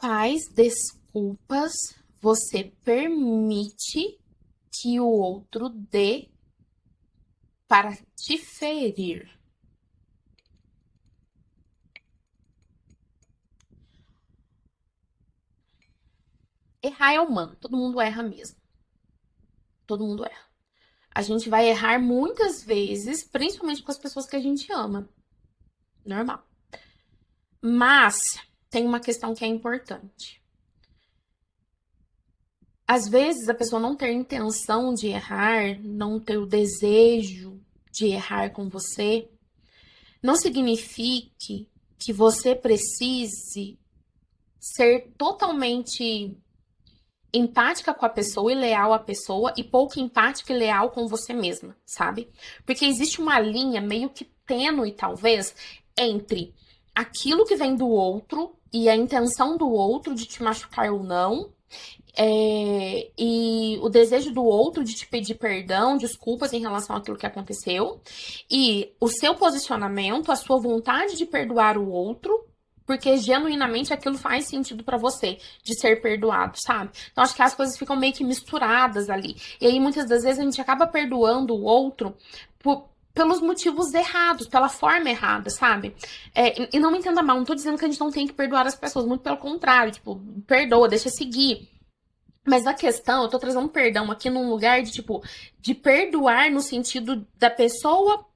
Quais desculpas você permite que o outro dê para te ferir? Errar é humano, todo mundo erra mesmo. Todo mundo erra. A gente vai errar muitas vezes, principalmente com as pessoas que a gente ama. Normal. Mas tem uma questão que é importante. Às vezes a pessoa não ter intenção de errar, não ter o desejo de errar com você, não signifique que você precise ser totalmente empática com a pessoa e leal à pessoa e pouco empática e leal com você mesma, sabe? Porque existe uma linha meio que tênue, talvez, entre aquilo que vem do outro e a intenção do outro de te machucar ou não, e o desejo do outro de te pedir perdão, desculpas em relação àquilo que aconteceu, e o seu posicionamento, a sua vontade de perdoar o outro, porque genuinamente aquilo faz sentido pra você, de ser perdoado, sabe? Então acho que as coisas ficam meio que misturadas ali. E aí muitas das vezes a gente acaba perdoando o outro pelos motivos errados, pela forma errada, sabe? E não me entenda mal, não tô dizendo que a gente não tem que perdoar as pessoas, muito pelo contrário, tipo, perdoa, deixa seguir. Mas a questão, eu tô trazendo perdão aqui num lugar de, tipo, de perdoar no sentido da pessoa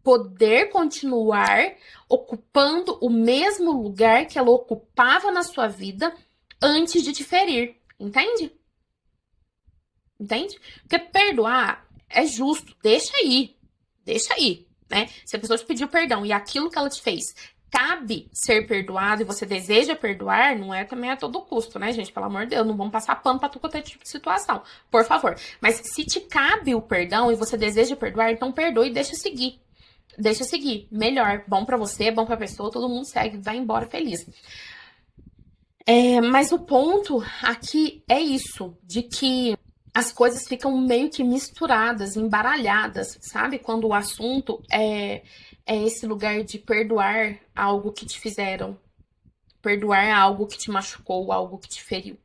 poder continuar ocupando o mesmo lugar que ela ocupava na sua vida antes de te ferir. Entende? Entende? Porque perdoar é justo, deixa aí. Deixa aí, né? Se a pessoa te pediu perdão e aquilo que ela te fez cabe ser perdoado e você deseja perdoar, não é também a todo custo, né, gente? Pelo amor de Deus, não vamos passar pano pra tu qualquer tipo de situação, por favor. Mas se te cabe o perdão e você deseja perdoar, então perdoe e deixa seguir. Deixa seguir. Melhor. Bom pra você, bom pra pessoa, todo mundo segue, vai embora feliz. Mas o ponto aqui é isso, de que as coisas ficam meio que misturadas, embaralhadas, sabe? Quando o assunto é esse lugar de perdoar algo que te fizeram, perdoar algo que te machucou, algo que te feriu,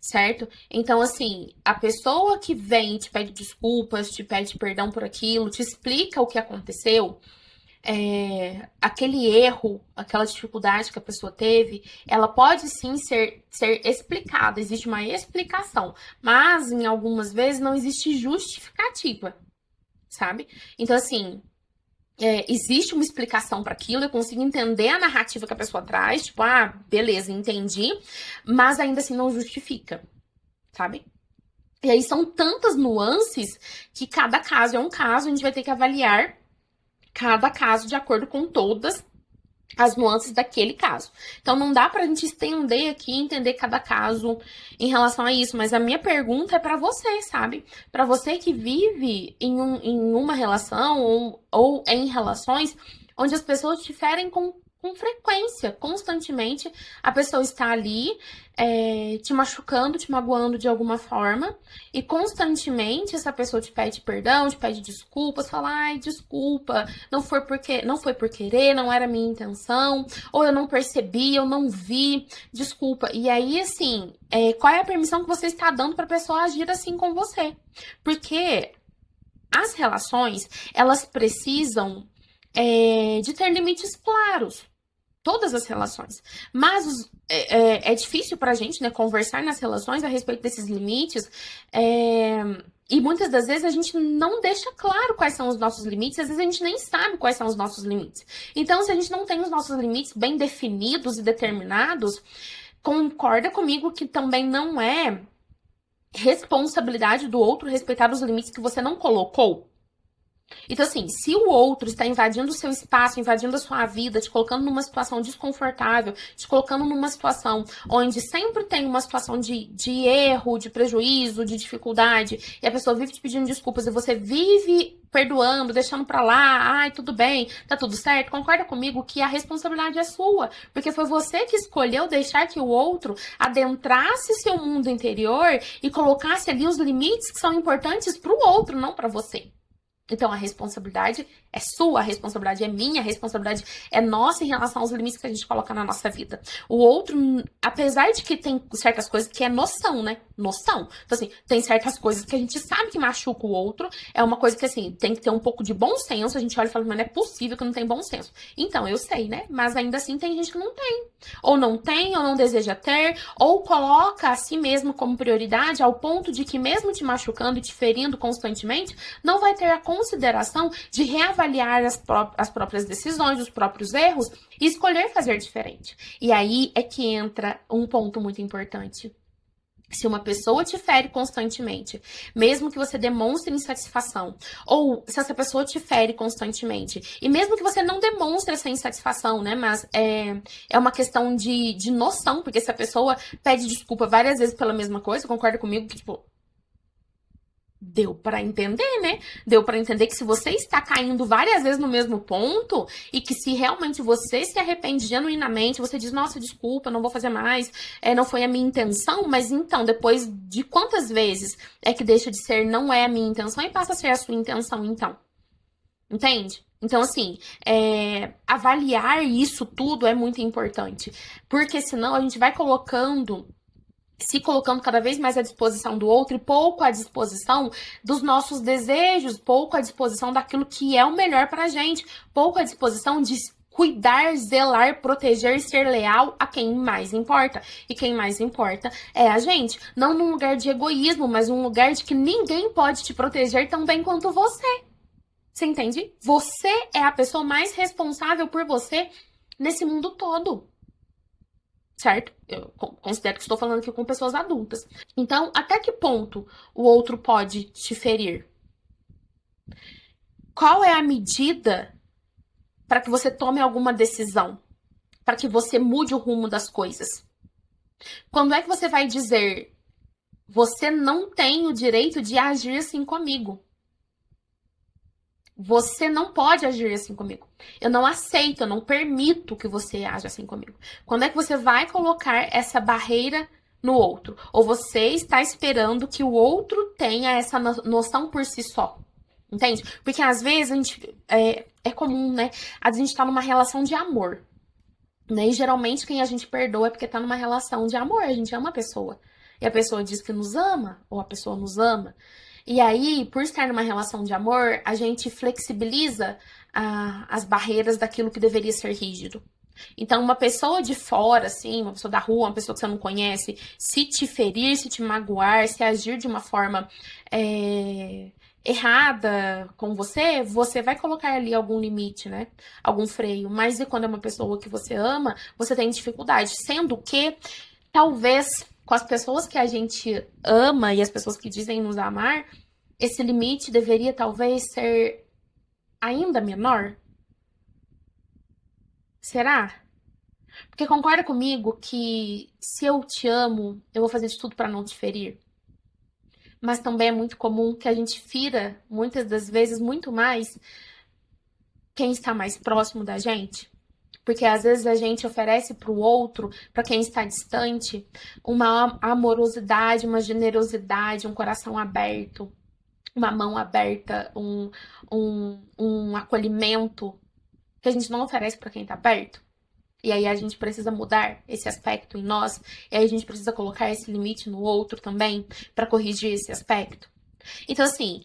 certo? Então, assim, a pessoa que vem e te pede desculpas, te pede perdão por aquilo, te explica o que aconteceu, aquele erro, aquela dificuldade que a pessoa teve, ela pode sim ser explicada, existe uma explicação, mas em algumas vezes não existe justificativa, sabe? Então, assim, existe uma explicação para aquilo, eu consigo entender a narrativa que a pessoa traz, tipo, ah, beleza, entendi, mas ainda assim não justifica, sabe? E aí são tantas nuances que cada caso é um caso, a gente vai ter que avaliar cada caso de acordo com todas as nuances daquele caso. Então não dá pra gente estender aqui e entender cada caso em relação a isso, mas a minha pergunta é pra você, sabe? Pra você que vive em uma relação ou em relações onde as pessoas te ferem com frequência, constantemente, a pessoa está ali te machucando, te magoando de alguma forma, e constantemente essa pessoa te pede perdão, te pede desculpas, fala, ai, desculpa, não foi por querer, não era minha intenção, ou eu não percebi, eu não vi, desculpa. E aí, assim, qual é a permissão que você está dando para a pessoa agir assim com você? Porque as relações, elas precisam de ter limites claros. Todas as relações. Mas é difícil pra gente, né, conversar nas relações a respeito desses limites. E muitas das vezes a gente não deixa claro quais são os nossos limites, às vezes a gente nem sabe quais são os nossos limites. Então, se a gente não tem os nossos limites bem definidos e determinados, concorda comigo que também não é responsabilidade do outro respeitar os limites que você não colocou? Então, assim, se o outro está invadindo o seu espaço, invadindo a sua vida, te colocando numa situação desconfortável, te colocando numa situação onde sempre tem uma situação de erro, de prejuízo, de dificuldade, e a pessoa vive te pedindo desculpas e você vive perdoando, deixando pra lá, ai, tudo bem, tá tudo certo, concorda comigo que a responsabilidade é sua, porque foi você que escolheu deixar que o outro adentrasse seu mundo interior e colocasse ali os limites que são importantes pro outro, não pra você. Então, a responsabilidade é sua, a responsabilidade é minha, a responsabilidade é nossa em relação aos limites que a gente coloca na nossa vida. O outro, apesar de que tem certas coisas que é noção, né? Noção. Então, assim, tem certas coisas que a gente sabe que machuca o outro. É uma coisa que, assim, tem que ter um pouco de bom senso. A gente olha e fala, mas não é possível que não tem bom senso. Então, eu sei, né? Mas ainda assim tem gente que não tem. Ou não tem, ou não deseja ter, ou coloca a si mesmo como prioridade ao ponto de que, mesmo te machucando e te ferindo constantemente, não vai ter a consideração de reavaliar as próprias decisões, os próprios erros e escolher fazer diferente. E aí é que entra um ponto muito importante. Se uma pessoa te fere constantemente, mesmo que você demonstre insatisfação, ou se essa pessoa te fere constantemente, e mesmo que você não demonstre essa insatisfação, né, mas é uma questão de noção, porque se a pessoa pede desculpa várias vezes pela mesma coisa, concorda comigo que, tipo, deu pra entender, né? Deu pra entender que se você está caindo várias vezes no mesmo ponto e que se realmente você se arrepende genuinamente, você diz, nossa, desculpa, não vou fazer mais, não foi a minha intenção, mas então, depois de quantas vezes é que deixa de ser não é a minha intenção e passa a ser a sua intenção, então? Entende? Então, assim, avaliar isso tudo é muito importante, porque senão a gente vai se colocando cada vez mais à disposição do outro e pouco à disposição dos nossos desejos, pouco à disposição daquilo que é o melhor pra gente, pouco à disposição de cuidar, zelar, proteger e ser leal a quem mais importa. E quem mais importa é a gente. Não num lugar de egoísmo, mas num lugar de que ninguém pode te proteger tão bem quanto você. Você entende? Você é a pessoa mais responsável por você nesse mundo todo. Certo? Eu considero que estou falando aqui com pessoas adultas. Então, até que ponto o outro pode te ferir? Qual é a medida para que você tome alguma decisão? Para que você mude o rumo das coisas? Quando é que você vai dizer, você não tem o direito de agir assim comigo? Você não pode agir assim comigo. Eu não aceito, eu não permito que você aja assim comigo. Quando é que você vai colocar essa barreira no outro? Ou você está esperando que o outro tenha essa noção por si só? Entende? Porque às vezes a gente é comum, né? A gente tá numa relação de amor. Né? E geralmente quem a gente perdoa é porque tá numa relação de amor. A gente ama a pessoa. E a pessoa diz que nos ama, ou a pessoa nos ama. E aí, por estar numa relação de amor, a gente flexibiliza as barreiras daquilo que deveria ser rígido. Então, uma pessoa de fora, assim, uma pessoa da rua, uma pessoa que você não conhece, se te ferir, se te magoar, se agir de uma forma errada com você, você vai colocar ali algum limite, né? Algum freio. Mas e quando é uma pessoa que você ama, você tem dificuldade. Sendo que, talvez, com as pessoas que a gente ama e as pessoas que dizem nos amar, esse limite deveria talvez ser ainda menor? Será? Porque concorda comigo que se eu te amo, eu vou fazer de tudo para não te ferir. Mas também é muito comum que a gente fira, muitas das vezes, muito mais quem está mais próximo da gente. Porque às vezes a gente oferece para o outro, para quem está distante, uma amorosidade, uma generosidade, um coração aberto, uma mão aberta, um acolhimento que a gente não oferece para quem está perto. E aí a gente precisa mudar esse aspecto em nós, e aí a gente precisa colocar esse limite no outro também para corrigir esse aspecto. Então, assim,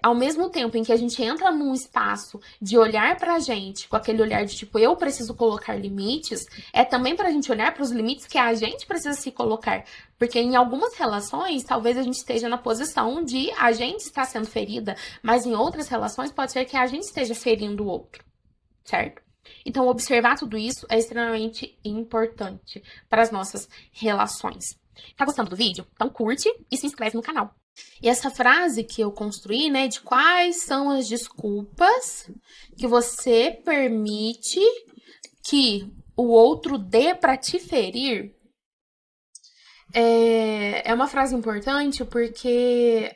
ao mesmo tempo em que a gente entra num espaço de olhar pra gente com aquele olhar de tipo, eu preciso colocar limites, é também pra gente olhar para os limites que a gente precisa se colocar. Porque em algumas relações, talvez a gente esteja na posição de a gente estar sendo ferida, mas em outras relações pode ser que a gente esteja ferindo o outro, certo? Então, observar tudo isso é extremamente importante para as nossas relações. Tá gostando do vídeo? Então curte e se inscreve no canal. E essa frase que eu construí, né, de quais são as desculpas que você permite que o outro dê para te ferir, é uma frase importante porque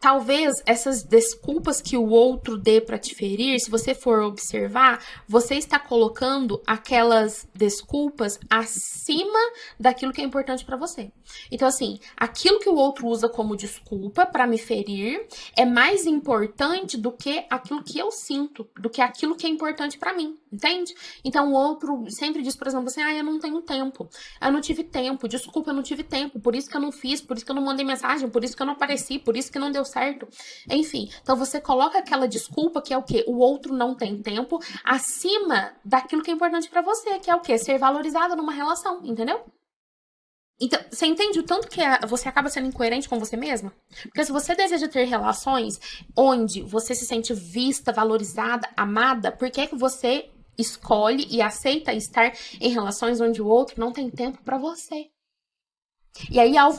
talvez essas desculpas que o outro dê para te ferir, se você for observar, você está colocando aquelas desculpas acima daquilo que é importante para você. Então, assim, aquilo que o outro usa como desculpa para me ferir é mais importante do que aquilo que eu sinto, do que aquilo que é importante para mim, entende? Então, o outro sempre diz, por exemplo, assim, eu não tenho tempo, eu não tive tempo, desculpa, eu não tive tempo, por isso que eu não fiz, por isso que eu não mandei mensagem, por isso que eu não apareci, por isso que não deu certo. Enfim, então você coloca aquela desculpa que é o quê? O outro não tem tempo acima daquilo que é importante para você, que é o quê? Ser valorizada numa relação, entendeu? Então, você entende o tanto que você acaba sendo incoerente com você mesma? Porque se você deseja ter relações onde você se sente vista, valorizada, amada, por que que você escolhe e aceita estar em relações onde o outro não tem tempo para você? E aí, ao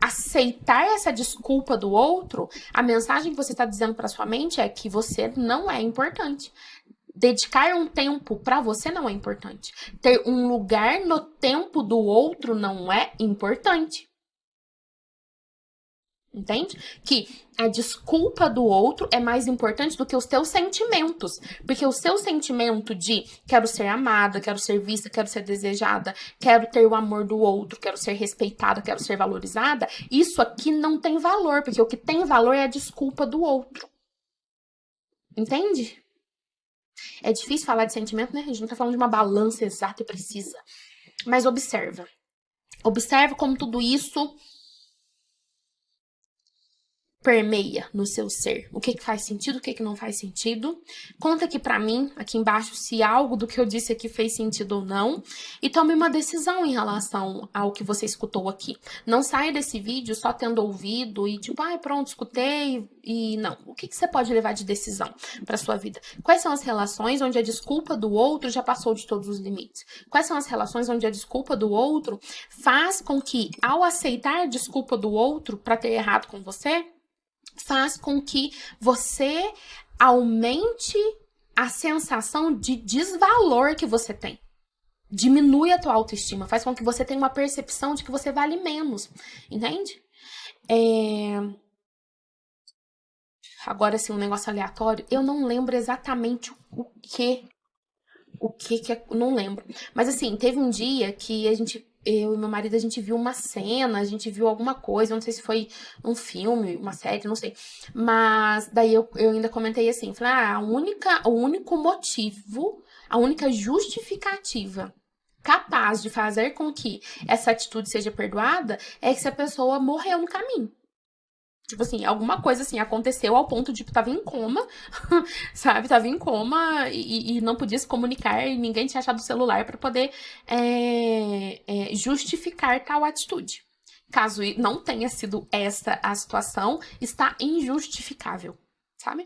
aceitar essa desculpa do outro, a mensagem que você está dizendo para sua mente é que você não é importante. Dedicar um tempo para você não é importante. Ter um lugar no tempo do outro não é importante. Entende? Que a desculpa do outro é mais importante do que os teus sentimentos. Porque o seu sentimento de quero ser amada, quero ser vista, quero ser desejada, quero ter o amor do outro, quero ser respeitada, quero ser valorizada, isso aqui não tem valor. Porque o que tem valor é a desculpa do outro. Entende? É difícil falar de sentimento, né? A gente não tá falando de uma balança exata e precisa. Mas observa. Observa como tudo isso permeia no seu ser. O que faz sentido, o que não faz sentido. Conta aqui pra mim, aqui embaixo, se algo do que eu disse aqui fez sentido ou não. E tome uma decisão em relação ao que você escutou aqui. Não saia desse vídeo só tendo ouvido e tipo, pronto, escutei. E não. O que você pode levar de decisão pra sua vida? Quais são as relações onde a desculpa do outro já passou de todos os limites? Quais são as relações onde a desculpa do outro faz com que, ao aceitar a desculpa do outro pra ter errado com você, faz com que você aumente a sensação de desvalor que você tem. Diminui a tua autoestima, faz com que você tenha uma percepção de que você vale menos, entende? Agora, assim, um negócio aleatório, eu não lembro exatamente o que não lembro. Mas assim, teve um dia que eu e meu marido, a gente viu uma cena, a gente viu alguma coisa, não sei se foi um filme, uma série, não sei. Mas daí eu ainda comentei assim, falei, o único motivo, a única justificativa capaz de fazer com que essa atitude seja perdoada é que se a pessoa morreu no caminho. Tipo assim, alguma coisa assim aconteceu ao ponto de que tava em coma, sabe? Tava em coma e não podia se comunicar e ninguém tinha achado o celular para poder justificar tal atitude. Caso não tenha sido essa a situação, está injustificável, sabe?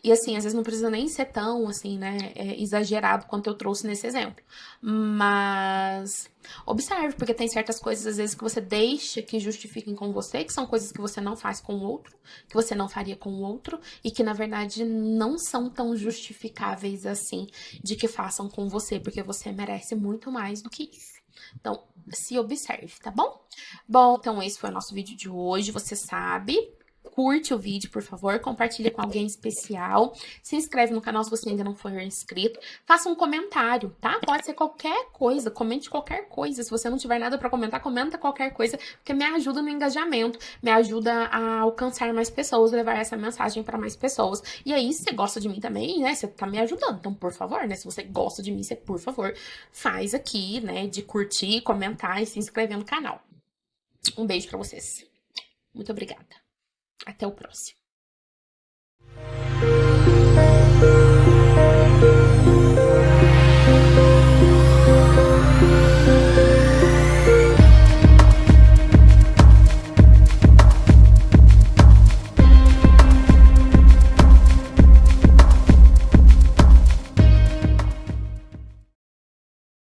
E assim, às vezes não precisa nem ser tão assim, né, exagerado quanto eu trouxe nesse exemplo. Mas observe, porque tem certas coisas, às vezes, que você deixa que justifiquem com você, que são coisas que você não faz com o outro, que você não faria com o outro, e que, na verdade, não são tão justificáveis assim de que façam com você, porque você merece muito mais do que isso. Então, se observe, tá bom? Bom, então esse foi o nosso vídeo de hoje, você sabe. Curte o vídeo, por favor, compartilha com alguém especial, se inscreve no canal se você ainda não for inscrito, faça um comentário, tá? Pode ser qualquer coisa, comente qualquer coisa, se você não tiver nada pra comentar, comenta qualquer coisa, porque me ajuda no engajamento, me ajuda a alcançar mais pessoas, levar essa mensagem pra mais pessoas. E aí, se você gosta de mim também, né, você tá me ajudando, então, por favor, né, se você gosta de mim, você, por favor, faz aqui, né, de curtir, comentar e se inscrever no canal. Um beijo pra vocês. Muito obrigada. Até o próximo.